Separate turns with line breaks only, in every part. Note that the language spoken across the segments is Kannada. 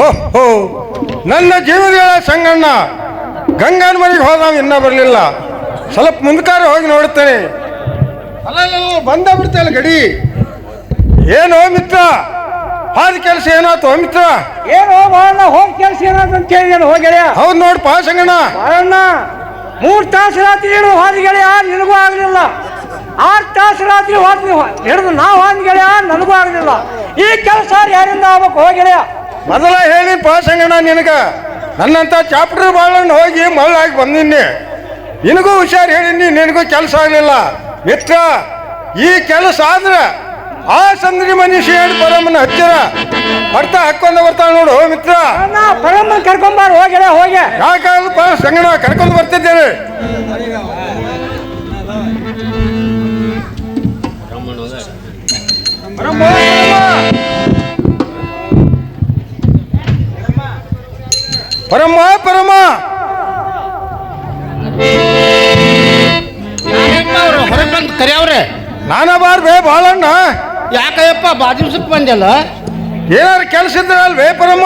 ಓಹೋ, ನನ್ನ ಜೀವನಗಳ ಸಂಗಣ್ಣ ಗಂಗನ ಮನೆಗೆ ಹೋದವ ಇನ್ನೂ ಬರಲಿಲ್ಲ. ಸ್ವಲ್ಪ ಮುಂದಕಾರ ಹೋಗಿ ನೋಡುತ್ತೇನೆ. ಅಲ್ಲ ಬಂದ ಬಿಡ್ತೇಲ್ಲ ಗಡಿ. ಏನೋ ಮಿತ್ರ, ಹಾದ ಕೆಲಸ ಏನಾಯ್ತು ಮಿತ್ರ?
ಏನೋ ಬಾಳಣ್ಣ ಹೋಗಿ ಕೆಲಸ ಏನಾಯ್ತು ಅಂತ ಕೇಳಿದೇನು ಹೋಗ್ಯಾಳ?
ಹೌದು ನೋಡಪ್ಪ ಸಂಗಣ್ಣ.
ಬಾಳಣ್ಣ 3 ತಾಸು ರಾತ್ರಿ ಹಿಡಿದು ಹೋದ ಗೆಳೆಯ, ನಿನಗೂ ಆಗಲಿಲ್ಲ. 6 ತಾಸು ರಾತ್ರಿ ಹಿಡಿದು ನಾವು ಹೋದ ಗೆಳೆಯ, ನನಗೂ ಆಗಲಿಲ್ಲ. ಈ ಕೆಲಸ ಯಾರಿಂದ ಆಗ್ಬೇಕು ಹೋಗ್ಯಾಳ?
ಮೊದಲ ಹೇಳಿ ಪಾ ಸಂಗಣ್ಣ ನಿನಗ, ನನ್ನಂತ ಚಾಪ್ಟರ್ ಬಾಳಣ್ಣ ಹೋಗಿ ಮಳ್ಳಾಗಿ ಬಂದಿನಿ. ನಿನಗೂ ಹುಷಾರು ಹೇಳಿನಿ, ನಿನಗೂ ಕೆಲಸ ಆಗಲಿಲ್ಲ. ಮಿತ್ರ, ಈ ಕೆಲಸ ಆದ್ರೆ ಆ ಸಂದ್ರಿ ಮನುಷ್ಯ ಹೇಳಿ ಪರಮ್ಮನ ಹತ್ತಿರ ಬರ್ತಾ ಹಾಕೊಂಡ ಬರ್ತಾಳ ನೋಡು ಮಿತ್ರ.
ಪರಮ್ಮನ ಕರ್ಕೊಂಬಾರ ಹೋಗ್ಯಾಳ. ಹೋಗಿ
ಯಾಕಪ್ಪ ಸಂಗಣ್ಣ, ಕರ್ಕೊಂಡು ಬರ್ತಿದ್ದೇನೆ. ಪರಮ್ಮ ಪರಮ್ಮ
ಹೊರಗೆ ಬಂದು ಕರಿಯವ್ರೆ.
ನಾನ ಬಾರ್ಬೇ ಬಾಳಣ್ಣ.
ಯಾಕಯ್ಯಪ್ಪ ಬಾಜುಸಕ್ಕೆ ಬಂದಲ್ಲ?
ಏನಾರು ಕೆಲಸ ಇದ್ರಲ್ವೇ ಪರಮ್ಮ?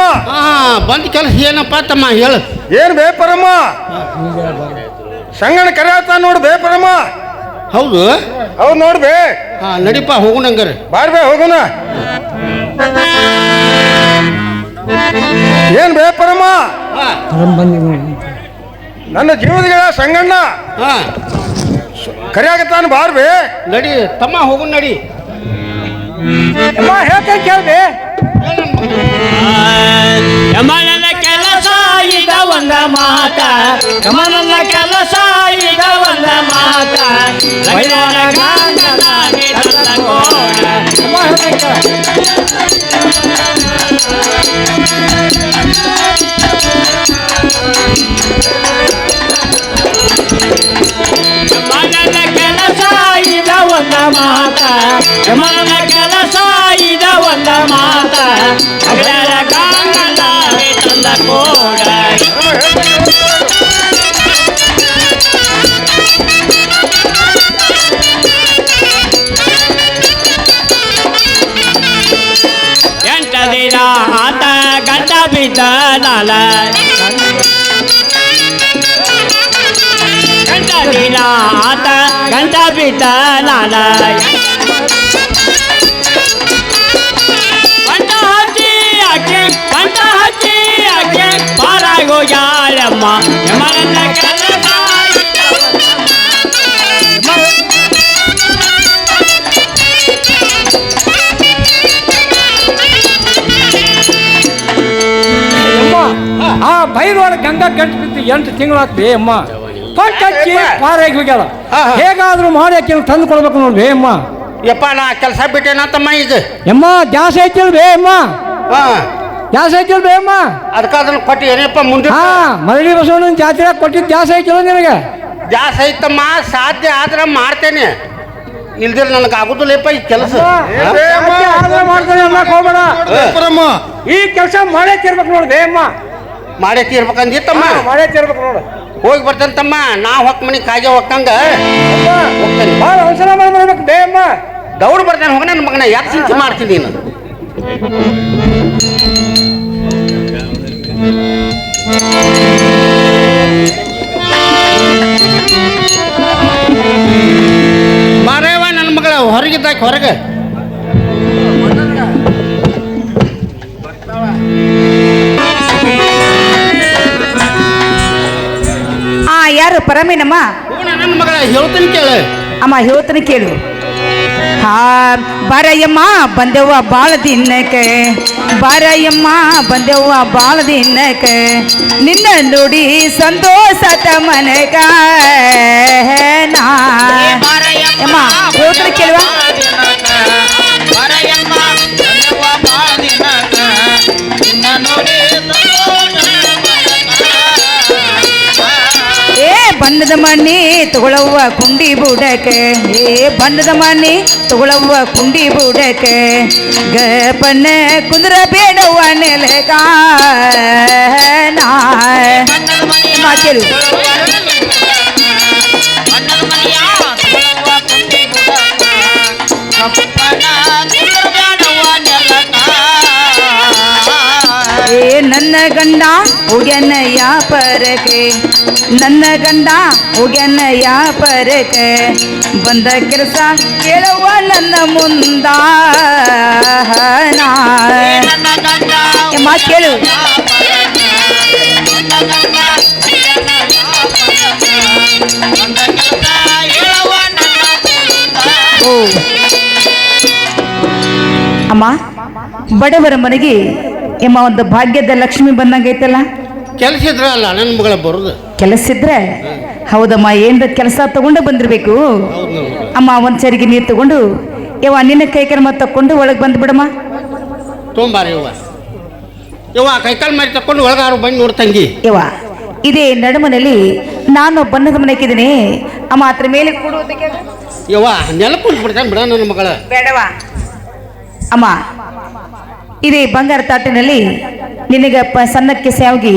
ಬಂದ ಕೆಲಸ ಏನಪ್ಪ ತಮ್ಮ ಹೇಳು.
ಏನ್ ಬೇ ಪರಮ್ಮ? ಸಂಗಣ ಕರೆಯತ್ತ ನೋಡು ಬೇ ಪರಮ್ಮ.
ಹೌದು
ಹೌದು ನೋಡ್ಬೇ.
ನಡಿಪ ಹೋಗುಣಂಗಾರೆ.
ಬಾರ್ಬೇ ಹೋಗೋಣ. ಏನ್ ಬೇ ಪರಮ್ಮ? ನನ್ನ ಜೀವನಗಳ ಸಂಗಣ್ಣ ಕರಿಯಾಗತ್ತಾನ ಬಾರ್ಬೇ.
ನಡಿ ತಮ್ಮ ಹೋಗು ನಡಿ.
ಹೇಳ್ತೇನೆ ಕೇಳ್ಬೇ.
ಯಮನನ ಕೆಲಸ ಇದ ಒಂದ ಮಾತ, ಯಮನನ ಕೆಲಸ ಇದ ಒಂದ ಮಾತ, ವೈರನ ಗಾಂಗನಾಗೆ ತಂದ ಕೋಡ. ಯಮನನ ಕೆಲಸ ಇದ ಒಂದ ಮಾತ, ಯಮನನ ಕೆಲಸ ಇದ ಒಂದ ಮಾತ, ವೈರನ ಗಾಂಗನಾಗೆ ತಂದ ಕೋಡ. ಎಂಟ ದಿನ ಆತ ಗಂಟ ಬಿದ್ದ ನಾಲ, ಗಂಟ ದಿನ ಆತ ಗಂಟ ಬಿದ್ದ ನಾಲ, ಗಂಟ ಹಚ್ಚಿ ಆಕೆ ಪಾರಾಗೋಗ್ಯಾಳಮ್ಮ. ಯಮನನ್ನ ಕೆಲಸ
ಆ ಬೈದೊಳ ಗಂಗಾ ಗಂಟು ಬಿದ್ದು 8 ತಿಂಗಳಾಗ್ತದೆ ಅಮ್ಮ. ಪಟ್ಟಚ್ಚಿ ಪಾರಾಗಿ ಹೋಗ್ಯಾಳ. ಹೇಗಾದ್ರೂ ಮಾಡಿ ಆಕೆ ತಂದು ಕೊಡ್ಬೇಕು ನೋಡ್ಬೇ ಅಮ್ಮ.
ಯಪ್ಪ ನಾ ಕೆಲಸ ಬಿಟ್ಟೇನಂತಮ್ಮ ಈಗ.
ಎಮ್ಮ ಗ್ಯಾಸ್ ಐತಿಲ್ ಬೇ ಅಮ್ಮ, ಗ್ಯಾಸ್ ಐತಿಲ್ ಬೇ ಅಮ್ಮ.
ಅದಕ್ಕೆ ಅದನ್ನ ಕೊಟ್ಟು ಏನಪ್ಪ ಮುಂದೆ
ಮರಳಿ ಬಸವಣ್ಣನ ಜಾತ್ರೆ ಕೊಟ್ಟಿದ್ದು ಗ್ಯಾಸ್ ಐತಿಲ್ಲ ನಿನಗೆ?
ಜಾಸ್ತಿ ಐತಮ್ಮ, ಸಾಧ್ಯ ಆದ್ರೆ ಮಾಡ್ತೇನೆ, ಇಲ್ದಿರ ನನಗೆ ಆಗುದಿಲ್ಲಪ್ಪ ಈ ಕೆಲಸ.
ಮಾಡ್ತಾನೆ ಅನ್ನಕ್ ಹೋಗ್ಬೇಡ. ಈ ಕೆಲಸ ಮಾಡೇ ತೀರ್ಬೇಕು ನೋಡು ಬೇ ಅಮ್ಮ.
ಮಾಡೇ ತೀರ್ಬೇಕಂದಿತ್ತಮ್ಮ.
ಮಾಡೇ ತೀರ್ಬೇಕು ನೋಡು.
ಹೋಗಿ ಬರ್ತೇನೆ ತಮ್ಮ. ನಾ ಹೊಕ್ಕ ಮನೆ ಕಾಗೆ ಹೊಕ್ಕಂಗ ಹೋಗ್ತೇನೆ.
ಭಾಳ ಅವಸರ ಮಾಡ್ಬೇಕು ಬೇ ಅಮ್ಮ.
ದೌಡ್ ಬರ್ತೇನೆ ಹೋಗ ನನ್ನ ಮಗನ. ಯಾಕೆ ಚಿಂತೆ ಮಾಡ್ತೀನಿ ನೀನು? ಬಾರೇವ ನನ್ನ ಮಗಳ ಹೊರಗಿದ್ದಾಕ ಹೊರಗೆ.
ಯಾರು ಪರಮೇನಮ್ಮ?
ನನ್ನ ಮಗಳ ಹೇಳ್ತೀನಿ ಕೇಳು
ಅಮ್ಮ, ಹೇಳ್ತೀನಿ ಕೇಳು. ಬಾರಯ್ಯಮ್ಮ ಬಂದೆವ್ವ ಬಾಳ ದಿನಕ್ಕೆ, ಬಾರಯ್ಯಮ್ಮ ಬಂದೆವ್ವ ಬಾಳ ದಿನಕ್ಕೆ, ನಿನ್ನ ನೋಡಿ ಸಂತೋಷದ ಮನೆಗ ನಾ. ಅಮ್ಮ ಹೇಳ್ತೀನಿ ಕೇಳುವ. ಬಣ್ಣದ ಮಣ್ಣಿ ತಗೊಳವ್ವ ಕುಂಡಿ ಬುಡಕ್ಕೆ, ಬಣ್ಣದ ಮಣ್ಣಿ ತಗೊಳವ್ವ ಕುಂಡಿ ಬುಡಕ್ಕೆ, ಗಪನ್ನ ಕುಂದ್ರ ಬೇಡವ್ವ ನೆಲಗ ನಾ. ಕೇಳು ಏ ನನ್ನ ಗಂಡ ಹೋಗ್ಯಾನ ಯಾಪರಕ್ಕೆ, ನನ್ನ ಗಂಡ ಹೋಗ್ಯಾನ ಯಾಪರಕ್ಕೆ, ಬಂದ ಕೆಲಸ ಕೇಳುವ ನನ್ನ ಮುಂದ ಮಾತು ಕೇಳು. ಓ ಅಮ್ಮ, ಬಡವರ ಮನೆಗೆ ಎಮ್ಮ ಒಂದು ಭಾಗ್ಯದ ಲಕ್ಷ್ಮಿ ಬಂದಂಗೈತಲ್ಲ.
ಕೆಲಸ ಇದ್ರೆ ಅಲ್ಲ ನನ್ನ ಮಗಳ ಬರೋದು.
ಕೆಲಸ ಇದ್ರೆ ಹೌದಮ್ಮ, ಏನ್ರ ಕೆಲಸ ತಗೊಂಡು ಬಂದಿರ್ಬೇಕು. ಅಮ್ಮ ಒಂದ್ ಚರಿಗೆ ನೀರು ತಗೊಂಡು ಯವ್ವ ನಿನ್ನ ಕೈಕರ್ಮ ತಕೊಂಡು ಒಳಗೆ ಬಂದು ಬಿಡಮ್ಮ.
ತೊಂಬಾರಿ ಯವ್ವ ಕೈಕಾಲು ಮಾಡಿ ತಕೊಂಡು ಒಳಗಾರು ಬಂದು ನೋಡು ತಂಗಿ.
ಯವ್ವ ಇದೇ ನಡುಮನಲ್ಲಿ ನಾನು ಬಣ್ಣದ ಮನೆಗಿದ್ದೀನಿ ಅಮ್ಮ, ಅದ್ರ ಮೇಲೆ ಕೂಡುವುದಕ್ಕೆ
ಯವ್ವ ನೆಲ ಕುಂತ್ಬಿಡ್ತಾನೆ ಬಿಡ ನನ್ನ ಮಗಳ.
ಬೇಡವಾ ಅಮ್ಮ, ಇದೇ ಬಂಗಾರ ತಾಟಿನಲ್ಲಿ ನಿನಗೆ ಸಣ್ಣಕ್ಕೆ ಸ್ಯಾವ್ಗಿ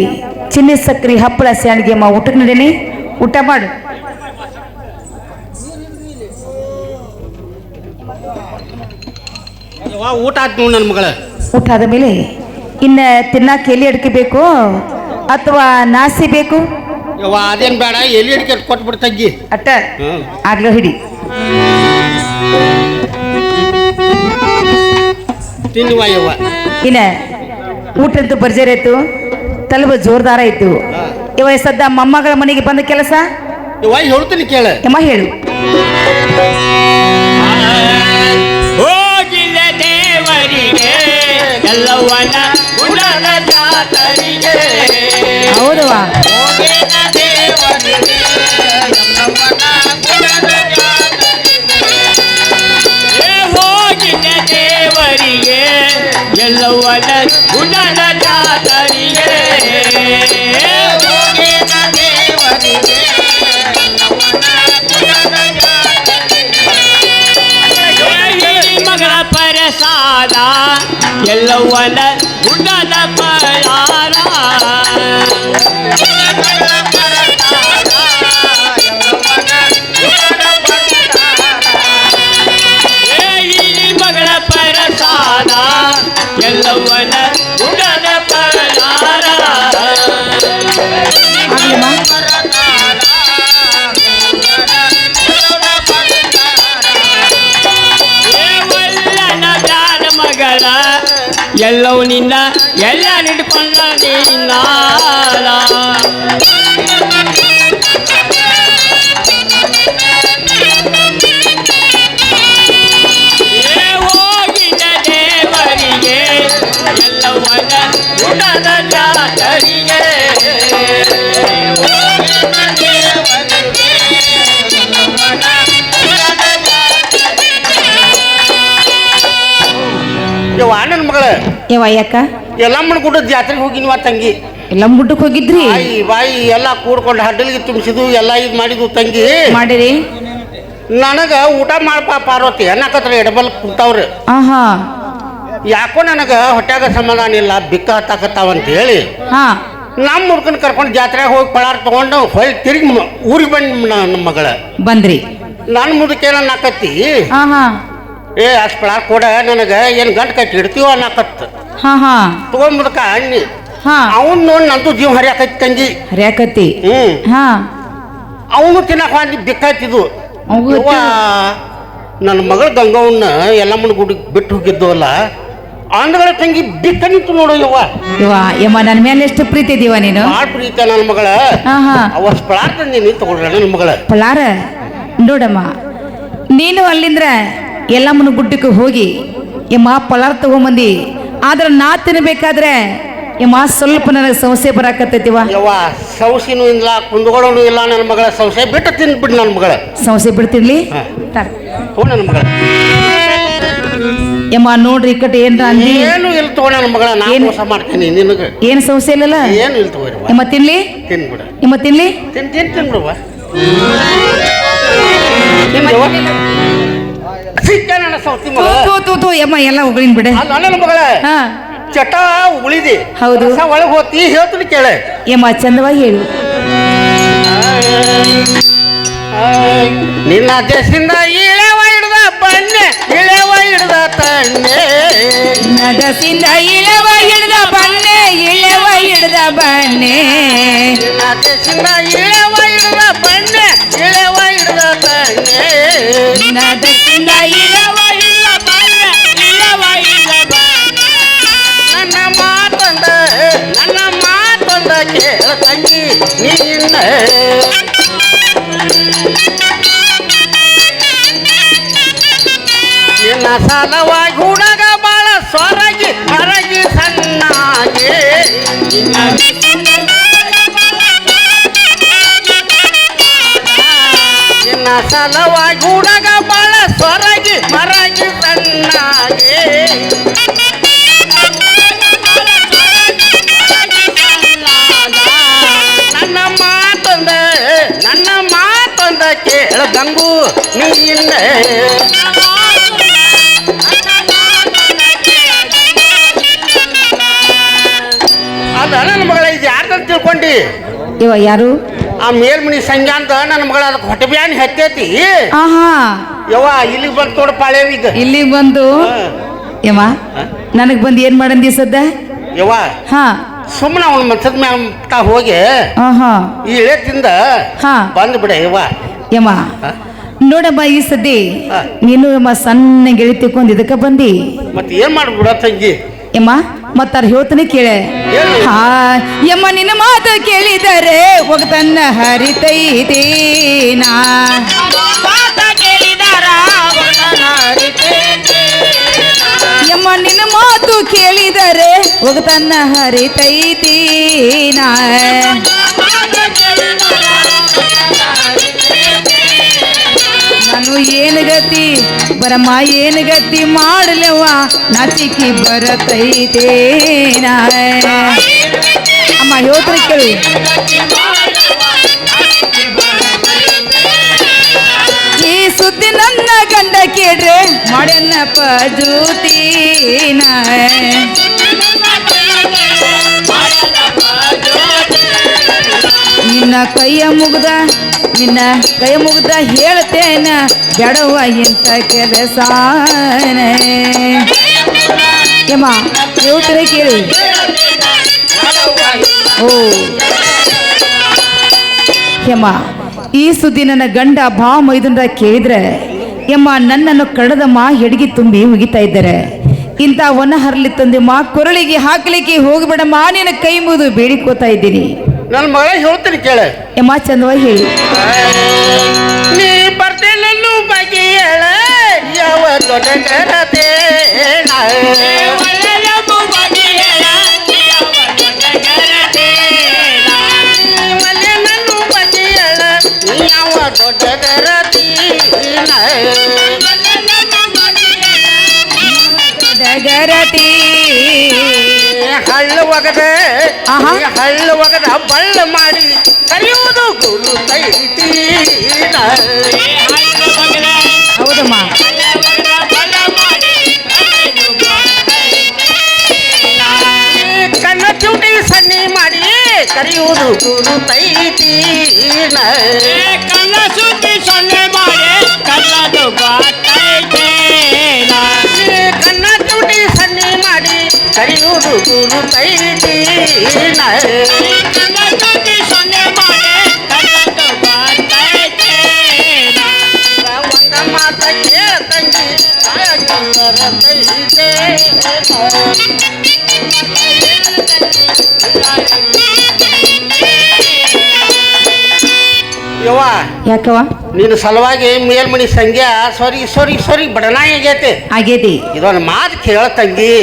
ಚಿನ್ನಿ ಸಕ್ಕರೆ ಹಪ್ಪಳ ಸ್ಯಾಣಿಗೆ ಅಮ್ಮ ಊಟಕ್ಕೆ ನಡೀನಿ, ಊಟ ಮಾಡು.
ಯವ್ವ ಊಟ ಆಯ್ತು ನೋಡಿ ನನ್ನ ಮಗಳ.
ಊಟ ಆದ ಮೇಲೆ ಇನ್ನ ತಿನ್ನಕ್ಕೆ ಎಲ್ಲಿ ಅಡಿಕೆ ಬೇಕು ಅಥವಾ ನಾಸಿ ಬೇಕು?
ಯವ್ವ ಅದೇನು ಬೇಡ, ಎಲ್ಲಿ ಅಡಿಕೆ ಕೊಟ್ಬಿಡು ತಂಗಿ.
ಅಟ್ಟ ಆಗ್ಲೋ ಹಿಡಿ.
ತಿನ್ನುವ ಯವ್ವ.
ಇನ್ನ ಊಟದ್ದು ಬರ್ಜರ್ ಆಯ್ತು, ತಲುಬ ಜೋರ್ದಾರ ಆಯ್ತು. ಇವ ಸದ್ದ ಮೊಮ್ಮಗಳ ಮನೆಗೆ ಬಂದ ಕೆಲಸ
ಯವ್ವ ಹೇಳ್ತೀನಿ ಕೇಳ.
ಯಮ್ಮ ಹೇಳು.
ಹೋಗಿಲ್ಲ ದೇವರಿಗೆ ಎಲ್ಲವನ ಗುಣದ ಜಾತರಿಗೆ.
ಹೌದವಾ
ಹೋಗಿಲ್ಲ ದೇವರಿಗೆ ಎಲ್ಲವನ ಗುಣದ ಜಾತರಿಗೆ. ಹೋಗಿಲ್ಲ ದೇವರಿಗೆ ಎಲ್ಲವನ ಗುಣದ ಜಾತರಿಗೆ. ಹೋಗಿಲ್ಲ ದೇವರಿಗೆ ಮಗಳ ಪರಸಾದ ಎಲ್ಲವನ ಗುಣದ ಪರಾರ. ಮಗಳ ಪರಸಾದ ಎಲ್ಲವನ ಗುಣದ ಪರಾರ.
ಆಗ್ಲಮ್ಮ
ಮಗಳ ಎಲ್ಲವೂ ನಿನ್ನ ಎಲ್ಲ ನಿಡ್ಕೊಂಡ ನಿನ್ನ. ಹೋಗಿದ ದೇವರಿಗೆ ಎಲ್ಲವನ ಗುಣದ ಜಾತರಿಗೆ.
ಯವ್ವ ನನ್ನ ಮಗಳ
ಯವ್ವ ಯಾಕ
ಎಲ್ಲಮ್ಮನ ಗುಡ್ಡದ ಜಾತ್ರೆಗೆ ಹೋಗಿನ್ವ ತಂಗಿ.
ಎಲ್ಲ ಮುಟ್ಟಕ್ಕೆ ಹೋಗಿದ್ರಿ?
ಬಾಯಿ ಬಾಯಿ ಎಲ್ಲ ಕೂಡ್ಕೊಂಡು ಹಡ್ಡಲಿಗೆ ತುಂಬಿಸಿದ್ವು, ಎಲ್ಲ ಇದು ಮಾಡಿದ್ವು ತಂಗಿ.
ಮಾಡಿರಿ?
ನನಗೆ ಊಟ ಮಾಡಪ್ಪ ಪಾರ್ವತಿ ಅನ್ನಕತ್ರ ಎಡಬಲ್ ಕುಂತವ್ರು.
ಆಹಾ
ಯಾಕೋ ನನಗೆ ಹೊಟ್ಯಾಗ ಸಮಾಧಾನ ಇಲ್ಲ, ಬಿಕ್ಕ ಹತ್ತಾಕತ್ತಾವಂತ ಹೇಳಿ
ಹಾ
ನಮ್ಮ ಹುಡ್ಕನ್ ಕರ್ಕೊಂಡು ಜಾತ್ರೆಗೆ ಹೋಗಿ ಪಳಾರ್ ತಗೊಂಡು ಹೊಯ್ ತಿರುಗಿ ಊರಿಗೆ ಬಂದು ನಮ್ಮ ಮಗಳ
ಬಂದ್ರಿ?
ನನ್ನ ಮುದಕ್ಕೆ ಅನ್ನಕತ್ತಿ,
ಆಹಾ
ಏ ಅಷ್ಟು ಪಳಾರ್ ಕೊಡ ನನಗೆ ಏನು ಗಂಟು ಕಟ್ಟಿ ಇಡ್ತೀವ ಅನ್ನಕತ್ತ.
ಹಾ ಹಾ
ತಗೊಂಡ್ಬಿಡ್ಕ ಅನ್ನಿ
ಹಾ
ಅವನ್ ನೋಡಿ ನಂದು ಜೀವ ಹರಿಯಾಕೈತಿ ತಂಗಿ.
ಹರ್ಯಾಕತ್ತಿ? ಹಾ
ಅವನು ತಿನ್ನಕ ಒಂದು ಬಿಕ್ಕಾಯ್ತಿದ್ವು. ನನ್ನ ಮಗಳ ಗಂಗವನ್ನ ಎಲ್ಲಮ್ಮನ ಗುಡಿಗೆ ಬಿಟ್ಟು ಹೋಗಿದ್ದವಲ್ಲ ಅಂದ್ಗಳ ತಂಗಿ ಬಿಕ್ಕ ನಿಂತು ನೋಡು ಯವ್ವ.
ಯಮ್ಮ ನನ್ನ ಮೇಲೆ ಎಷ್ಟು ಪ್ರೀತಿ ಇದೀವ ನೀನು?
ಭಾಳ ಪ್ರೀತಿ ನನ್ನ ಮಗಳ. ಅವಷ್ಟು ಪಳಾರ ತಂದೀನಿ ತಗೊಳ್ರ ನನ್ನ ಮಗಳ.
ಪಳಾರ ನೋಡಮ್ಮ, ನೀನು ಅಲ್ಲಿಂದ್ರ ಎಲ್ಲಮ್ಮನ ಗುಡ್ಡಕ್ಕೆ ಹೋಗಿ ಯಮ್ಮ ಪಳಾರ ತಗೊಂಬಂದಿ. ಆದ್ರೆ ನಾ ತಿನ್ಬೇಕಾದ್ರೆ ಯಮ್ಮ ಸ್ವಲ್ಪ ನನಗೆ ಸಮಸ್ಯೆ ಬರಾಕತ್ತೈತಿವ.
ಯವ್ವ ಸೌಸಿನೂ ಇಲ್ಲ, ಕುಂದುಗಳೂ ಇಲ್ಲ ನನ್ನ ಮಗಳ. ಸೌಸೆ ಬಿಟ್ಟು ತಿನ್ಬಿಟ್ಟು ನನ್ನ ಮಗಳ.
ಸಮಸ್ಯೆ ಬಿಡ್ತಿರ್ಲಿ
ತಗೋ ನನ್ನ ಮಗಳ.
ಯಮ್ಮ ನೋಡ್ರಿ ಇಕ್ಕಟ್ಟು ಏನ್ರ ಅಂದಿ?
ಏನು ಇಲ್ಲ ತಗೋ ನನ್ನ ಮಗಳ, ನಾನು ಮೋಸ ಮಾಡ್ತೀನಿ ನಿನಗೆ.
ಏನು ಸಮಸ್ಯೆ ಇಲ್ಲಲ್ಲ?
ಏನು ಇಲ್ಲ ತಗೋರಿ
ಯಮ್ಮ ತಿನ್ಲಿ?
ತಿನ್ಬಿಡ.
ಯಮ್ಮ ತಿನ್ಲಿ?
ತಿನ್ಬಿಡುವ.
ಯಮ್ಮ ಎಲ್ಲ ಉಗಳಿನ್ ಬಿಡ.
ನನ್ನ ಮಗಳ
ಹಾ
ಚಟ ಉಳಿದಿ.
ಹೌದು.
ಒಳಗೆ ಹೋಗ್ತಿ ಹೇಳ್ತೀನಿ ಕೇಳ.
ಯಮ್ಮ ಚಂದವಾಗಿ ಹೇಳು.
ನಿನ್ನ ದೇಶದಿಂದ ಇಳೆವ ಹಿಡ್ದ ಬನ್ನೆ, ಇಳೆವ ಬನ್ನೆ
ನದಸಿಂದ ಇಳವ ಹಿಡ್ದ ಬನ್ನೆ ಇಳವ ಹಿಡ್ದ ಬನ್ನೆ
ನದಸಿಂದ ಇಳವ ಹಿಡ್ದ ಬನ್ನೆ ಇಳವ ಹಿಡ್ದ ಬನ್ನೆ
ನದಸಿಂದ ಇಳವ ಹಿಡ್ದ ಬನ್ನೆ ಇಳವ ಹಿಡ್ದ ಬನ್ನೆ
ನನ್ನ ಮಾತೊಂದ ಕೇಳ ತಂಗಿ ನಿನ್ನ ನಿನ್ನ ಸಲವಾಗಿ ಹುಡುಗ ಬಾಳ ಸೊರಗಿ ಹೊರಗಿ ಸಣ್ಣಾಗಿ ನಿನ್ನ ಸಲವಾಗಿ ಹುಡುಗ ಬಾಳ ಸೊರಗಿ ಹೊರಗಿ ಸಣ್ಣಾಗಿ ನನ್ನ ಮಾತೊಂದ ಕೇಳ ಗಂಗು ನೀನ ಅದ ನನ್ನ ಮಗಳ ಇದು ಯಾರ್ದಂತ ತಿಳ್ಕೊಂಡಿ
ಇವ ಯಾರು
ಆ ಮೇಲ್ಮನಿ ಸಂಜೆ ಅಂತ ನನ್ನ ಮಗಳ ಅದಕ್ಕೆ ಹೊಟ್ಟೆ ಬ್ಯಾನಿ ಹತ್ತೈತಿ
ಆಹಾ
ಯವ್ವ ಇಲ್ಲಿಗೆ ಬಂದು ತೋಡ ಪಾಳ್ಯವೀಗ
ಇಲ್ಲಿಗೆ ಬಂದು ಯಮ್ಮ ನನಗ್ ಬಂದು ಏನ್ ಮಾಡಂದಿ ಸದ್ದ
ಯವ್ವ
ಹಾ
ಸುಮ್ಮನೆ ಅವನ ಮನ್ಸದ ಮ್ಯಾಗ ಹೋಗಿ
ಆಹಾ
ಈ ಇಳೆತಿಂದ
ಹಾ
ಬಂದು ಬಿಡ ಯವ್ವ
ಯಮ್ಮ ನೋಡಮ್ಮ ಈ ಸದ್ದಿ ನೀನು ಯಮ್ಮ ಸಣ್ಣ ಗೆಳಿ ತಿಳ್ಕೊಂಡ್ ಇದಕ್ಕ ಬಂದಿ
ಮತ್ತೆ ಏನ್ ಮಾಡ್ಬಿಡ ತಂಗಿ
ಯಮ್ಮ ಮತ್ತಾರ ಹೇಳ್ತಾನೆ ಕೇಳೆ
ಹೇಳು.
ಹಾ ಯಮ್ಮ ನಿನ್ನ ಮಾತು ಕೇಳಿದರೆ ಒಗತನ್ನ ಹರಿತೈತೇನಾ ಯಮ್ಮ ನಿನ್ನ ಮಾತು ಕೇಳಿದರೆ ಒಗತನ್ನ ಹರಿತೈತೇನಾ ನಾನು ಏನು ಗತಿ ಬರಮ್ಮ ಏನು ಗತಿ ಮಾಡಲವ ನಾಚಿಕಿ ಬರತೈತೇನ ಅಮ್ಮ ಹೇಳ್ತಾರೆ ಕೇಳಿ ಈ ಸುದ್ದಿ ನನ್ನ ಗಂಡ ಕೇಳ್ರೆ ಮಾಡ್ಯನ್ನ ಪಜೂತೀನ ನಿನ್ನ ಕೈಯ ಮುಗ್ದ ಹೇಳ್ತೇನ ಬೇಡವ ಇಂಥ ಕೆಲಸ ಯಮ್ಮ ಹೇಳ್ತಾರೆ ಕೇಳಿ ಓ ಯಮ್ಮ ಈ ಸುದ್ದಿ ನನ್ನ ಗಂಡ ಭಾವ ಮೈದುಂಡ ಕೇಳಿದ್ರೆ ಯಮ್ಮ ನನ್ನನ್ನು ಕಡದಮ್ಮ ಹೆಡ್ಗಿ ತುಂಬಿ ಮುಗಿತಾ ಇದ್ದಾರೆ ಇಂಥ ಒನ ಹರಲಿ ತಂದೆಮ್ಮ ಕೊರಳಿಗೆ ಹಾಕಲಿಕ್ಕೆ ಹೋಗ್ಬೇಡಮ್ಮ ನಿನ್ನ ಕೈ ಮುಗಿದು ಬೇಡಿಕೋತಾ ಇದ್ದೀನಿ
ನನ್ನ ಮಗಳ ಹೇಳ್ತೀನಿ ಕೇಳ
ಯಮ್ಮ ಚಂದವಾಗಿ ಹೇಳಿ
ನೀ ಬರ್ತಿಲ್ಲೂ ಬಗ್ಗೆ ಹೇಳ ಯಾವ ದೊಡ್ಡ ಗರತೆ ಮಲೆನಲ್ಲೂ ಬಗ್ಗೆ ಹೇಳ ಯಾವ ದೊಡ್ಡ ಗರತಿ
ಗರತಿ
ಹಳ್ಳ ಒಗದ ಹಳ್ಳ ಒಗದ ಬಳ್ಳ ಮಾಡಿ ಕರೆಯುವುದು ಗುರು ತೈತಿ
ಹೌದಮ್ಮ
ಕಣ್ಣ ಚೂಟಿ ಸನ್ನಿ ಮಾಡಿ ಕರೆಯುವುದು ಗುರು ತೈತಿ
ಕಣ್ಣ ಸುದ್ದಿ ಸೊನ್ನೆ ಮಾಡಿ ಕಲ್ಲದು
ಕಣ್ಣ ಚೂಟಿ ಸನ್ನಿ ಮಾಡಿ ಕರೆಯುವುದು ಗುರು ತೈತಿ
ಕಣ್ಣ ಸುದ್ದಿ ಸೊನ್ನೆ ಮಾಡಿ ಕಲ್ಲದು
ಒಂದ ಮಾತ ಕೇಳ ತಂಗಿ ಬರತೈತೆ ಯವ್ವ
ಯಾಕವ
ನೀನು ಸಲುವಾಗಿ ಮೇಲ್ಮಣಿ ಸಂಖ್ಯಾ ಸೊರಿ ಬಡನಾಯಿ ಆಗೈತೆ
ಆಗೇತಿ
ಇದೊಂದು ಮಾತು ಕೇಳ ತಂಗಿ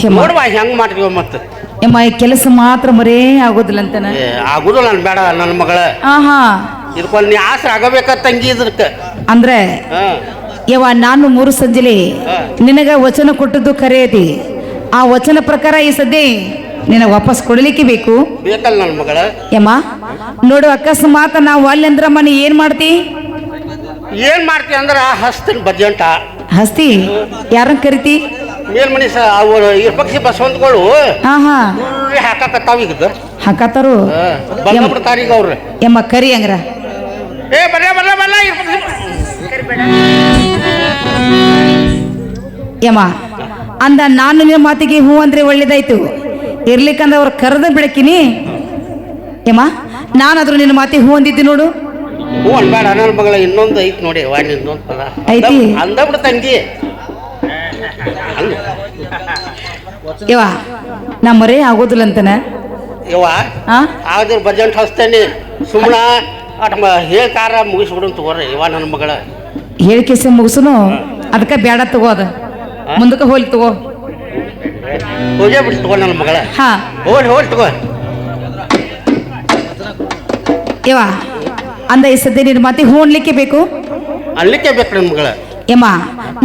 ಯಮ್ಮ
ನೋಡ್ವಾ ಹೆಂಗ್ ಮಾಡ್ತೀವ ಮತ್ತೆ
ಯಮ್ಮ ಈ ಕೆಲಸ ಮಾತ್ರ ಮರೇ ಆಗೋದಿಲ್ಲ ಅಂತನ
ಆಗುದು ನನ್ ಬೇಡ ನನ್ನ ಮಗಳ
ಆಹಾ
ಇದಕ್ಕೊಂದು ನೀ ಆಸೆ ಆಗಬೇಕ ತಂಗಿ ಇದಕ್ಕೆ
ಅಂದ್ರೆ ಯವ್ವ ನಾನು 3 ಸಂಜೆಲಿ ನಿನಗ ವಚನ ಕೊಟ್ಟದ್ದು ಖರೆ ಐತಿ ಆ ವಚನ ಪ್ರಕಾರ ಈ ಸದ್ಯ ನಿನಗೆ ವಾಪಸ್ ಕೊಡಲಿಕ್ಕೆ ಬೇಕು
ಬೇಕಲ್ಲ ನನ್ನ ಮಗಳ
ಯಮ್ಮ ನೋಡು ಅಕಸ್ಮಾತ್ ನಾವು ಅಲ್ಲಿ ಅಂದ್ರಮ್ಮ ನೀ ಏನ್ ಮಾಡ್ತಿ
ಏನ್ ಮಾಡ್ತಿ ಅಂದ್ರ ಹಸ್ತಿನ ಬಜ್ಜಂಟ
ಹಸ್ತಿ ಯಾರನ್ನ ಕರಿತಿ
ಮೇಲ್ಮಣಿ ಅವ್ರು ಇರ್ಪಕ್ಷಿ ಬಸವಂತಗಳು
ಹಾ ಹಾ
ಹಾಕಾಕತ್ತಾವ ಈಗ
ಹಾಕತ್ತಾರು
ಬಂದ್ಬಿಡ್ತಾರೀಗ ಅವ್ರು
ಯಮ್ಮ ಕರಿ ಹಂಗ್ರ
ಬರ್ಲ ಇರ್ಪಕ್ಷಿ
ಯಮ್ಮ ಅಂದ ನಾನು ನಿನ್ನ ಮಾತಿಗೆ ಹೂ ಅಂದ್ರೆ ಒಳ್ಳೇದಾಯ್ತು, ಇರ್ಲಿಕ್ಕಂದ್ರೆ ಅವ್ರು ಕರೆದ ಬಿಡಕಿನಿ. ಯಮ್ಮ ನಾನಾದ್ರೂ ನಿನ್ನ ಮಾತಿಗೆ ಹೂ ಅಂದಿದ್ದಿ ನೋಡು.
ಹ್ಞೂ ಅನ್ಬೇಡ ನನ್ನ ಮಗಳ, ಇನ್ನೊಂದು ಐತಿ ನೋಡಿ ವಾ ಇನ್ನೊಂದು ಪದ
ಐತಿ?
ಅಂದಬಿಡು ತಂಗಿ.
ಯವ್ವ ನಾ ಮರೇ ಆಗೋದಿಲ್ಲ ಅಂತನ.
ಯವ್ವ
ಆ
ಆದ್ರೆ ಬಜೆಂಟ್ ಹಚ್ತೇನೆ ಸುಮ್ಮನ ಹೇಳ್ಕಾರ ಮುಗಿಸ್ಬಿಡು ತಗೋರಿ ಯವ್ವ ನನ್ನ ಮಗಳ.
ಹೇಳಿಕೆಸ ಮುಗಿಸುನು ಅದಕ್ಕೆ ಬೇಡ ತಗೋ, ಅದ ಮುಂದಕ್ಕೆ ಹೋಲಿ ತಗೋ.
ಹೋಗೇ ಬಿಟ್ಟು ತಗೋ ನನ್ನ ಮಗಳ.
ಹಾ
ಹೋಲ್ ತಗೋ.
ಯವ್ವ ಅಂದ ಈ ಸದ್ಯ ನಿನ್ನ ಮಾತಿಗೆ ಹೂ ಅನ್ಲಿಕ್ಕೆ ಬೇಕು.
ಅನ್ಲಿಕ್ಕೆ ಬೇಕು ನನ್ನ ಮಗಳ.
ಯಮ್ಮ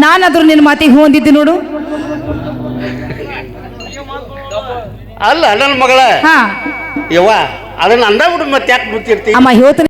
ನಾನಾದ್ರೂ ನಿನ್ನ ಮಾತಿಗೆ ಹೂ ಅಂದಿದ್ದಿ ನೋಡು.
ಅಲ್ಲ ನನ್ನ ಮಗಳ
ಹಾ
ಯವ್ವ ಅದನ್ನ ಅಂದ ಬಿಡು ಮತ್ತೆ ಯಾಕೆ ಬಿಡ್ತಿರ್ತಿ.
ಅಮ್ಮ ಹೇಳ್ತೀನಿ